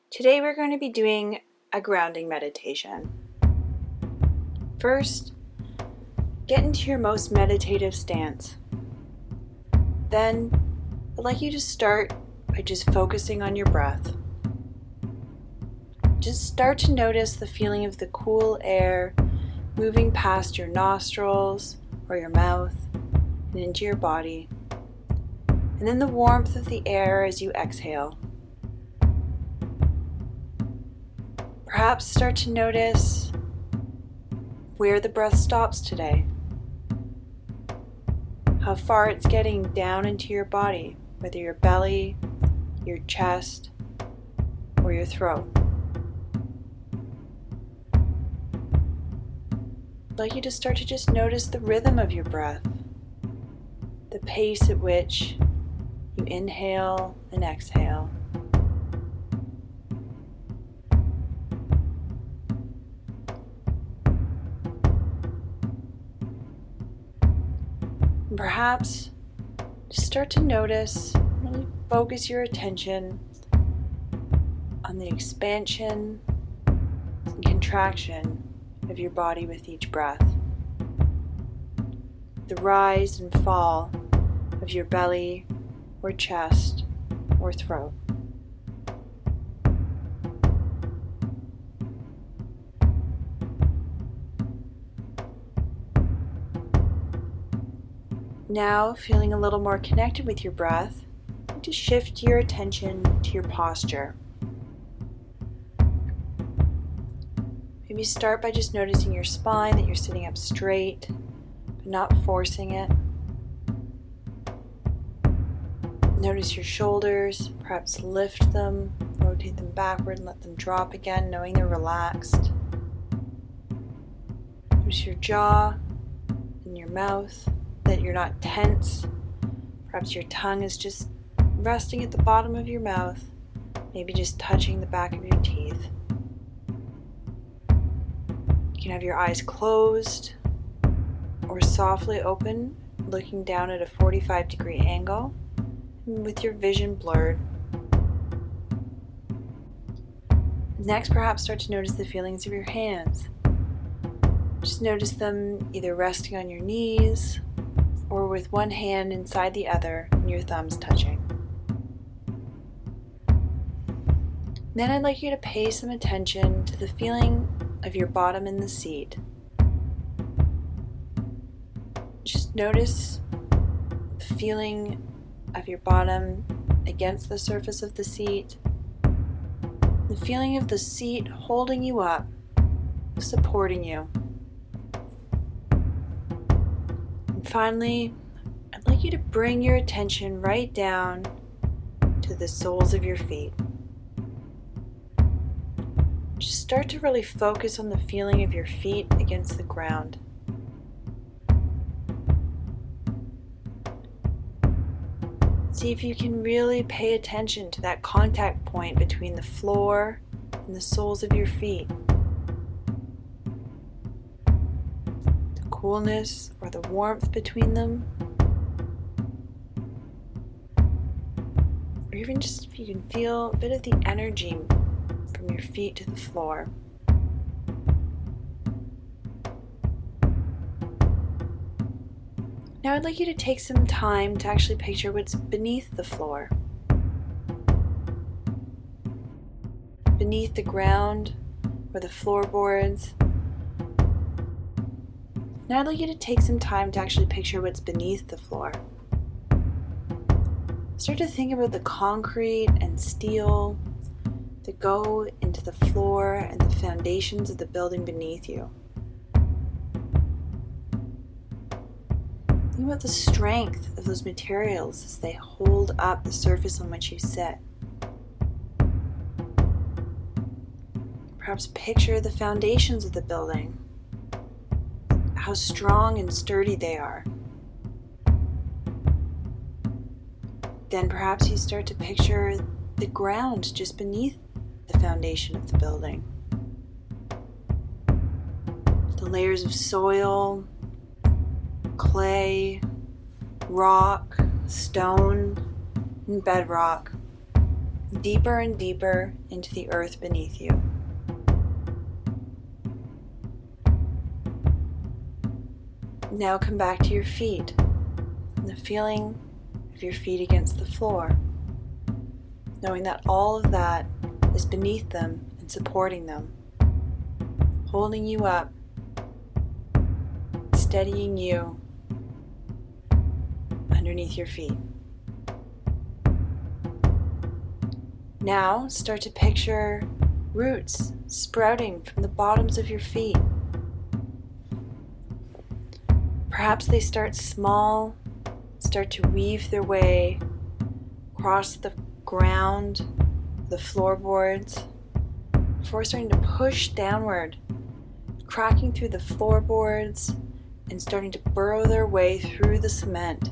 Today we're going to be doing a grounding meditation. First, get into your most meditative stance. Then, I'd like you to start by just focusing on your breath. Just start to notice the feeling of the cool air moving past your nostrils or your mouth and into your body, and then the warmth of the air as you exhale. Perhaps start to notice where the breath stops today, how far it's getting down into your body, whether your belly, your chest, or your throat. I'd like you to start to just notice the rhythm of your breath, the pace at which you inhale and exhale. And perhaps just start to notice, really focus your attention on the expansion and contraction of your body with each breath, the rise and fall of your belly or chest or throat. Now, feeling a little more connected with your breath, just shift your attention to your posture. Maybe start by just noticing your spine, that you're sitting up straight, but not forcing it. Notice your shoulders, perhaps lift them, rotate them backward and let them drop again, knowing they're relaxed. Notice your jaw and your mouth, that you're not tense. Perhaps your tongue is just resting at the bottom of your mouth, maybe just touching the back of your teeth. You can have your eyes closed or softly open, looking down at a 45-degree angle with your vision blurred. Next, perhaps start to notice the feelings of your hands. Just notice them either resting on your knees or with one hand inside the other and your thumbs touching. Then I'd like you to pay some attention to the feeling of your bottom in the seat. Just notice the feeling of your bottom against the surface of the seat, the feeling of the seat holding you up, supporting you. And finally, I'd like you to bring your attention right down to the soles of your feet. Just start to really focus on the feeling of your feet against the ground. See if you can really pay attention to that contact point between the floor and the soles of your feet. The coolness or the warmth between them. Or even just if you can feel a bit of the energy from your feet to the floor. Now I'd like you to take some time to actually picture what's beneath the floor. Beneath the ground or the floorboards. Now I'd like you to take some time to actually picture what's beneath the floor. Start to think about the concrete and steel that go into the floor and the foundations of the building beneath you. Think about the strength of those materials as they hold up the surface on which you sit. Perhaps picture the foundations of the building, how strong and sturdy they are. Then perhaps you start to picture the ground just beneath the foundation of the building. The layers of soil, clay, rock, stone, and bedrock, deeper and deeper into the earth beneath you. Now come back to your feet and the feeling of your feet against the floor, knowing that all of that is beneath them and supporting them, holding you up, steadying you underneath your feet. Now start to picture roots sprouting from the bottoms of your feet. Perhaps they start small, start to weave their way across the ground, the floorboards, before starting to push downward, cracking through the floorboards and starting to burrow their way through the cement.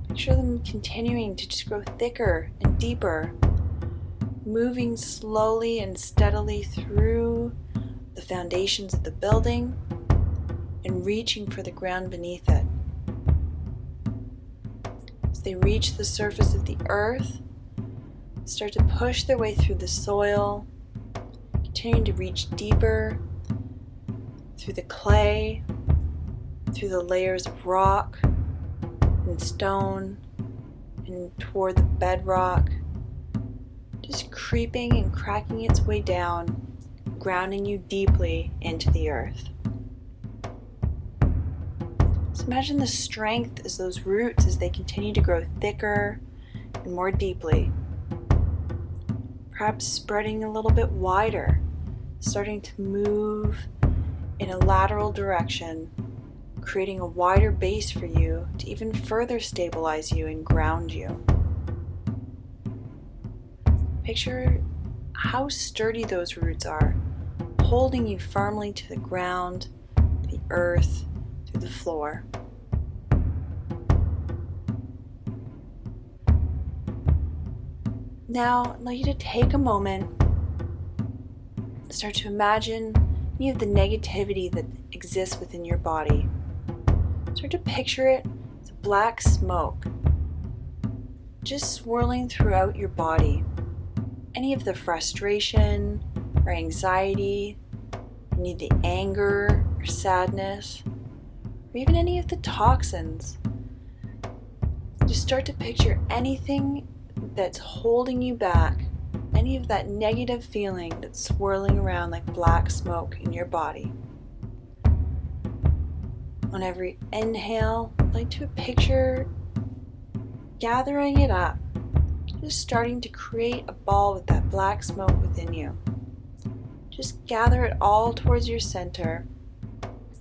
Picture them continuing to just grow thicker and deeper, moving slowly and steadily through the foundations of the building and reaching for the ground beneath it. As they reach the surface of the earth, start to push their way through the soil, continuing to reach deeper through the clay, through the layers of rock and stone, and toward the bedrock, just creeping and cracking its way down, grounding you deeply into the earth. So imagine the strength as those roots, as they continue to grow thicker and more deeply, perhaps spreading a little bit wider, starting to move in a lateral direction, creating a wider base for you to even further stabilize you and ground you. Picture how sturdy those roots are, holding you firmly to the ground, the earth, to the floor. Now, I'd like you to take a moment, start to imagine any of the negativity that exists within your body. Start to picture it as black smoke, just swirling throughout your body. Any of the frustration or anxiety, any of the anger or sadness, or even any of the toxins. Just start to picture anything that's holding you back, any of that negative feeling that's swirling around like black smoke in your body. On every inhale, I'd like to picture gathering it up, just starting to create a ball with that black smoke within you. Just gather it all towards your center,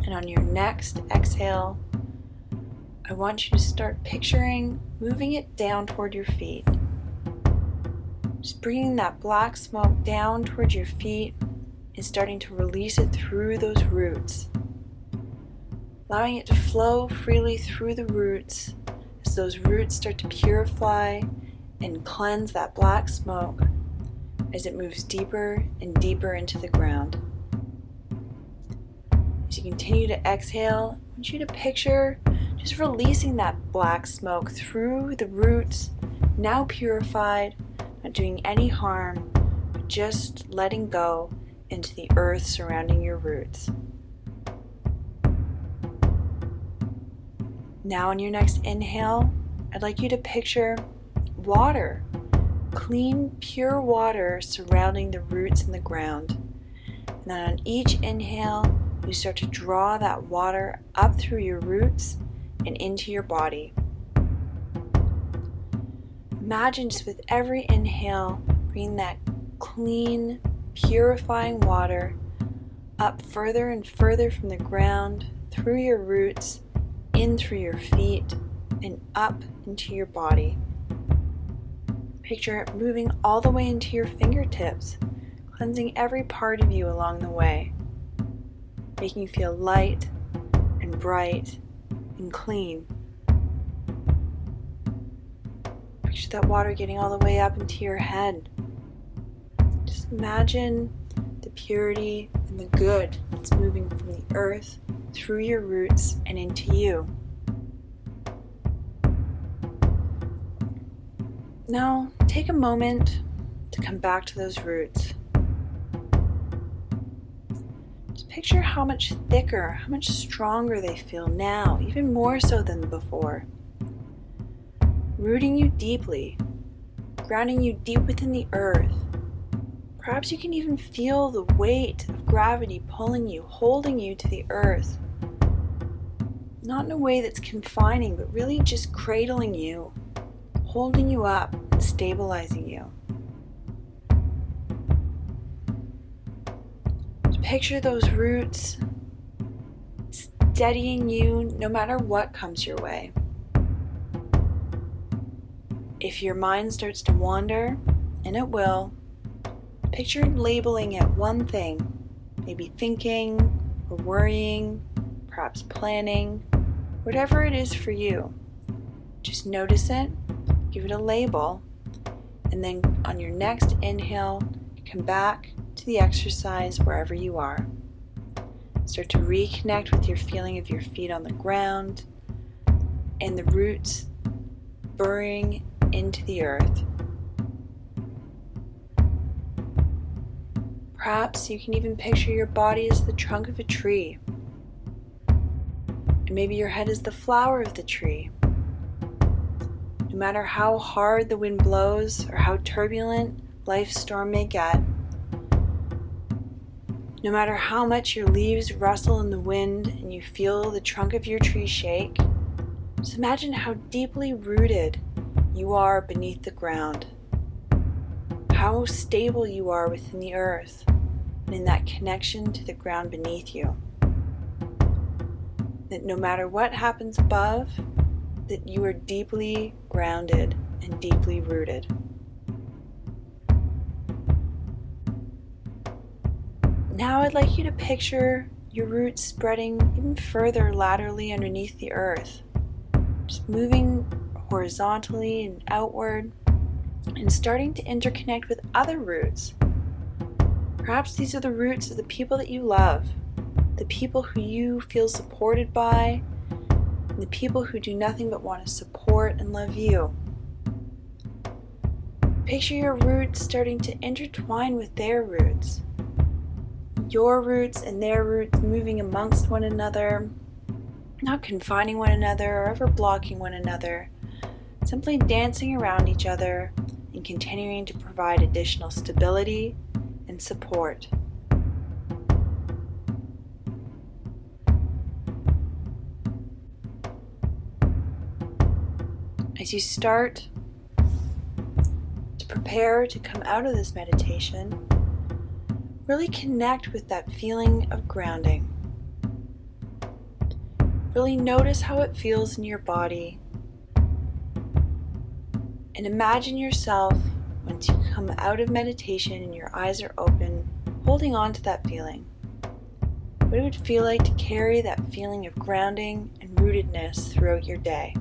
and on your next exhale, I want you to start picturing moving it down toward your feet. Just bringing that black smoke down towards your feet and starting to release it through those roots. Allowing it to flow freely through the roots as those roots start to purify and cleanse that black smoke as it moves deeper and deeper into the ground. As you continue to exhale, I want you to picture just releasing that black smoke through the roots, now purified, not doing any harm, but just letting go into the earth surrounding your roots. Now on your next inhale, I'd like you to picture water, clean, pure water surrounding the roots in the ground. And then on each inhale, you start to draw that water up through your roots and into your body. Imagine just with every inhale, bringing that clean, purifying water up further and further from the ground, through your roots, in through your feet, and up into your body. Picture it moving all the way into your fingertips, cleansing every part of you along the way, making you feel light and bright and clean. Picture that water getting all the way up into your head. Just imagine the purity and the good that's moving from the earth through your roots and into you. Now, take a moment to come back to those roots. Just picture how much thicker, how much stronger they feel now, even more so than before. Rooting you deeply, grounding you deep within the earth. Perhaps you can even feel the weight of gravity pulling you, holding you to the earth. Not in a way that's confining, but really just cradling you, holding you up, and stabilizing you. Just picture those roots steadying you no matter what comes your way. If your mind starts to wander, and it will, picture labeling it one thing, maybe thinking or worrying, perhaps planning, whatever it is for you. Just notice it, give it a label, and then on your next inhale, come back to the exercise wherever you are. Start to reconnect with your feeling of your feet on the ground and the roots burrowing into the earth. Perhaps you can even picture your body as the trunk of a tree. And maybe your head is the flower of the tree. No matter how hard the wind blows or how turbulent life's storm may get, no matter how much your leaves rustle in the wind and you feel the trunk of your tree shake, just imagine how deeply rooted you are beneath the ground, how stable you are within the earth and in that connection to the ground beneath you. That no matter what happens above, that you are deeply grounded and deeply rooted. Now I'd like you to picture your roots spreading even further laterally underneath the earth, just moving horizontally and outward and starting to interconnect with other roots. Perhaps these are the roots of the people that you love, the people who you feel supported by, and the people who do nothing but want to support and love you. Picture your roots starting to intertwine with their roots. Your roots and their roots moving amongst one another, not confining one another or ever blocking one another, simply dancing around each other and continuing to provide additional stability and support. As you start to prepare to come out of this meditation, really connect with that feeling of grounding. Really notice how it feels in your body. And imagine yourself, once you come out of meditation and your eyes are open, holding on to that feeling. What it would feel like to carry that feeling of grounding and rootedness throughout your day.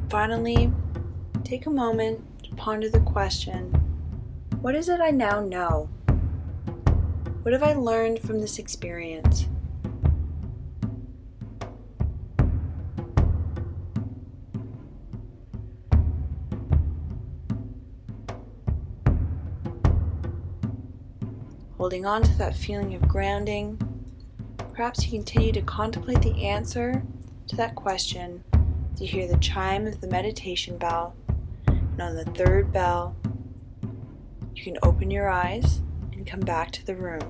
Finally, take a moment to ponder the question, what is it I now know? What have I learned from this experience? Holding on to that feeling of grounding, perhaps you continue to contemplate the answer to that question as you hear the chime of the meditation bell, and on the third bell, you can open your eyes and come back to the room.